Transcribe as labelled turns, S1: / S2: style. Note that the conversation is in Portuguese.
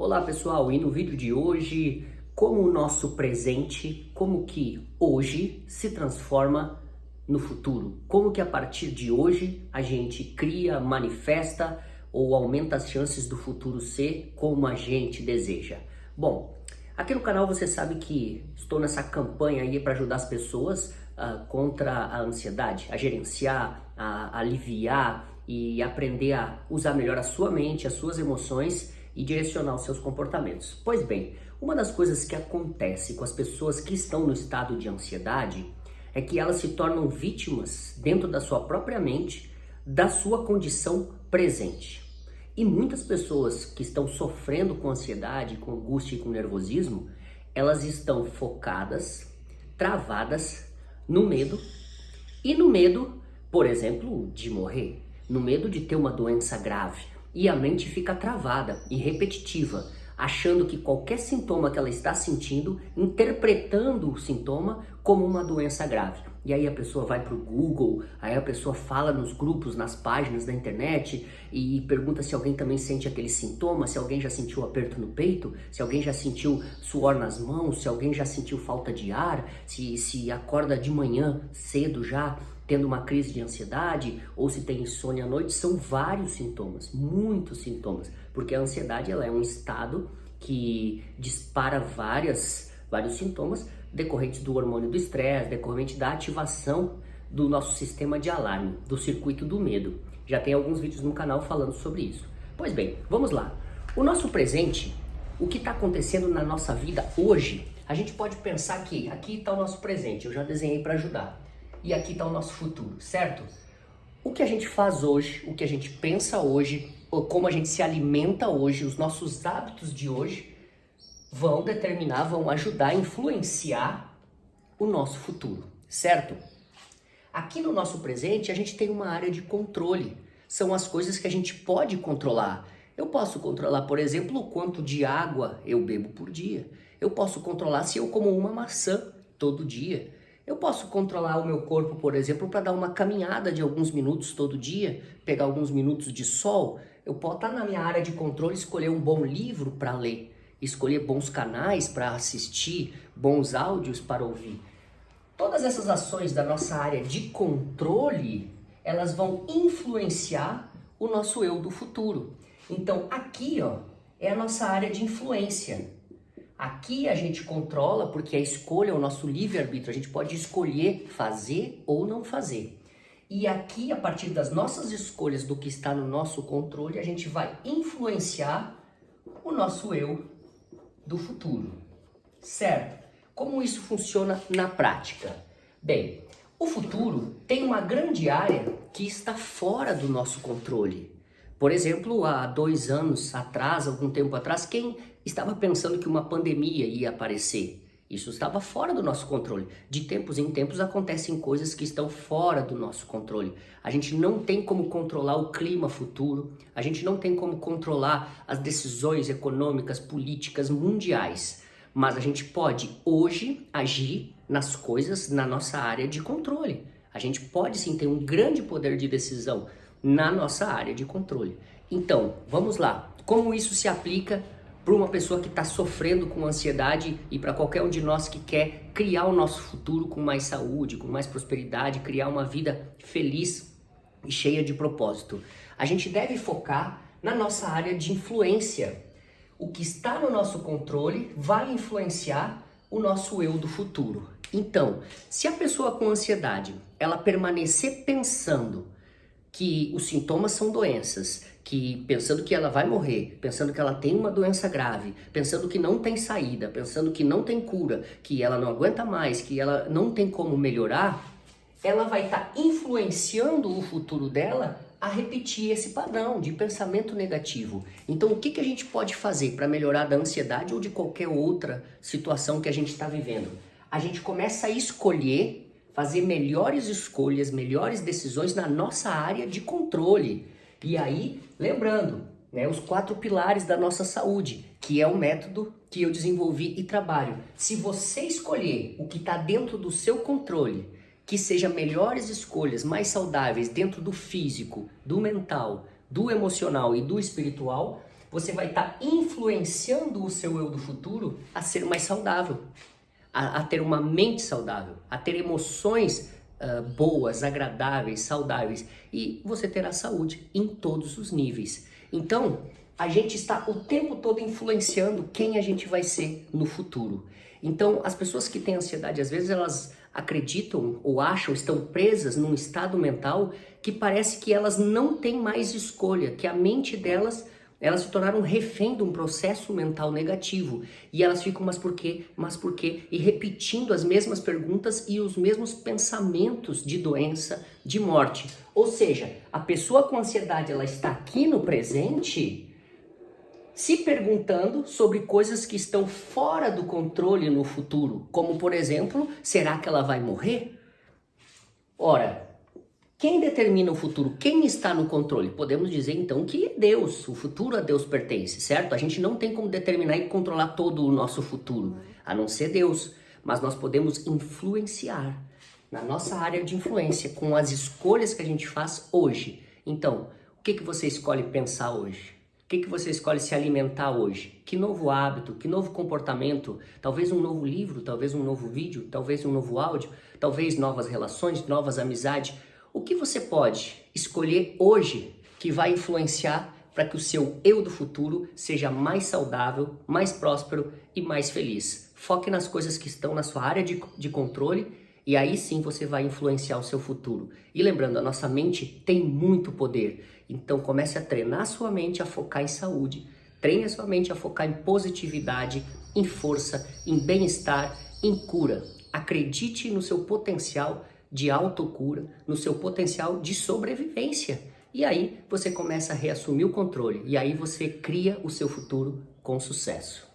S1: Olá pessoal, e no vídeo de hoje, como o nosso presente, como que hoje se transforma no futuro? Como que a partir de hoje a gente cria, manifesta ou aumenta as chances do futuro ser como a gente deseja? Bom, aqui no canal você sabe que estou nessa campanha aí para ajudar as pessoas contra a ansiedade, a gerenciar, a aliviar e aprender a usar melhor a sua mente, as suas emoções e direcionar os seus comportamentos. Pois bem, uma das coisas que acontece com as pessoas que estão no estado de ansiedade é que elas se tornam vítimas dentro da sua própria mente da sua condição presente. E muitas pessoas que estão sofrendo com ansiedade, com angústia e com nervosismo, elas estão focadas, travadas no medo e no medo, por exemplo, de morrer, no medo de ter uma doença grave. E a mente fica travada e repetitiva, achando que qualquer sintoma que ela está sentindo, interpretando o sintoma como uma doença grave. E aí a pessoa vai para o Google, aí a pessoa fala nos grupos, nas páginas da internet e pergunta se alguém também sente aquele sintoma, se alguém já sentiu aperto no peito, se alguém já sentiu suor nas mãos, se alguém já sentiu falta de ar, se acorda de manhã cedo já tendo uma crise de ansiedade, ou se tem insônia à noite. São vários sintomas, muitos sintomas, porque a ansiedade ela é um estado que dispara vários sintomas decorrentes do hormônio do estresse, decorrente da ativação do nosso sistema de alarme, do circuito do medo. Já tem alguns vídeos no canal falando sobre isso. Pois bem, vamos lá. O nosso presente, o que está acontecendo na nossa vida hoje, a gente pode pensar que aqui está o nosso presente, eu já desenhei para ajudar. E aqui está o nosso futuro, certo? O que a gente faz hoje, o que a gente pensa hoje, ou como a gente se alimenta hoje, os nossos hábitos de hoje, vão determinar, vão ajudar a influenciar o nosso futuro, certo? Aqui no nosso presente a gente tem uma área de controle, são as coisas que a gente pode controlar. Eu posso controlar, por exemplo, o quanto de água eu bebo por dia. Eu posso controlar se eu como uma maçã todo dia. Eu posso controlar o meu corpo, por exemplo, para dar uma caminhada de alguns minutos todo dia, pegar alguns minutos de sol. Eu posso estar na minha área de controle, escolher um bom livro para ler, escolher bons canais para assistir, bons áudios para ouvir. Todas essas ações da nossa área de controle, elas vão influenciar o nosso eu do futuro. Então aqui, ó, é a nossa área de influência. Aqui a gente controla porque a escolha é o nosso livre-arbítrio, a gente pode escolher fazer ou não fazer. E aqui, a partir das nossas escolhas do que está no nosso controle, a gente vai influenciar o nosso eu do futuro, certo? Como isso funciona na prática? Bem, o futuro tem uma grande área que está fora do nosso controle. Por exemplo, há 2 anos atrás, algum tempo atrás, quem estava pensando que uma pandemia ia aparecer? Isso estava fora do nosso controle. De tempos em tempos acontecem coisas que estão fora do nosso controle. A gente não tem como controlar o clima futuro, a gente não tem como controlar as decisões econômicas, políticas mundiais, mas a gente pode hoje agir nas coisas na nossa área de controle. A gente pode sim ter um grande poder de decisão na nossa área de controle. Então, vamos lá. Como isso se aplica para uma pessoa que está sofrendo com ansiedade e para qualquer um de nós que quer criar o nosso futuro com mais saúde, com mais prosperidade, criar uma vida feliz e cheia de propósito? A gente deve focar na nossa área de influência. O que está no nosso controle vai influenciar o nosso eu do futuro. Então, se a pessoa com ansiedade, ela permanecer pensando que os sintomas são doenças, que pensando que ela vai morrer, pensando que ela tem uma doença grave, pensando que não tem saída, pensando que não tem cura, que ela não aguenta mais, que ela não tem como melhorar, ela vai estar influenciando o futuro dela a repetir esse padrão de pensamento negativo. Então, o que a gente pode fazer para melhorar da ansiedade ou de qualquer outra situação que a gente está vivendo? A gente começa a escolher, fazer melhores escolhas, melhores decisões na nossa área de controle. E aí, lembrando, né, os 4 pilares da nossa saúde, que é o método que eu desenvolvi e trabalho. Se você escolher o que está dentro do seu controle, que seja melhores escolhas, mais saudáveis dentro do físico, do mental, do emocional e do espiritual, você vai estar influenciando o seu eu do futuro a ser mais saudável, a ter uma mente saudável, a ter emoções boas, agradáveis, saudáveis, e você terá saúde em todos os níveis. Então, a gente está o tempo todo influenciando quem a gente vai ser no futuro. Então, as pessoas que têm ansiedade, às vezes elas acreditam ou acham, estão presas num estado mental que parece que elas não têm mais escolha, que a mente delas, elas se tornaram refém de um processo mental negativo. E elas ficam, mas por quê? Mas por quê? E repetindo as mesmas perguntas e os mesmos pensamentos de doença, de morte. Ou seja, a pessoa com ansiedade, ela está aqui no presente, se perguntando sobre coisas que estão fora do controle no futuro. Como, por exemplo, será que ela vai morrer? Ora, quem determina o futuro? Quem está no controle? Podemos dizer então que é Deus. O futuro a Deus pertence, certo? A gente não tem como determinar e controlar todo o nosso futuro, a não ser Deus. Mas nós podemos influenciar na nossa área de influência com as escolhas que a gente faz hoje. Então, o que você escolhe pensar hoje? O que você escolhe se alimentar hoje? Que novo hábito, que novo comportamento? Talvez um novo livro, talvez um novo vídeo, talvez um novo áudio, talvez novas relações, novas amizades. O que você pode escolher hoje que vai influenciar para que o seu eu do futuro seja mais saudável, mais próspero e mais feliz? Foque nas coisas que estão na sua área de controle e aí sim você vai influenciar o seu futuro. E lembrando, a nossa mente tem muito poder. Então comece a treinar a sua mente a focar em saúde. Treine a sua mente a focar em positividade, em força, em bem-estar, em cura. Acredite no seu potencial de autocura, no seu potencial de sobrevivência. E aí você começa a reassumir o controle. E aí você cria o seu futuro com sucesso.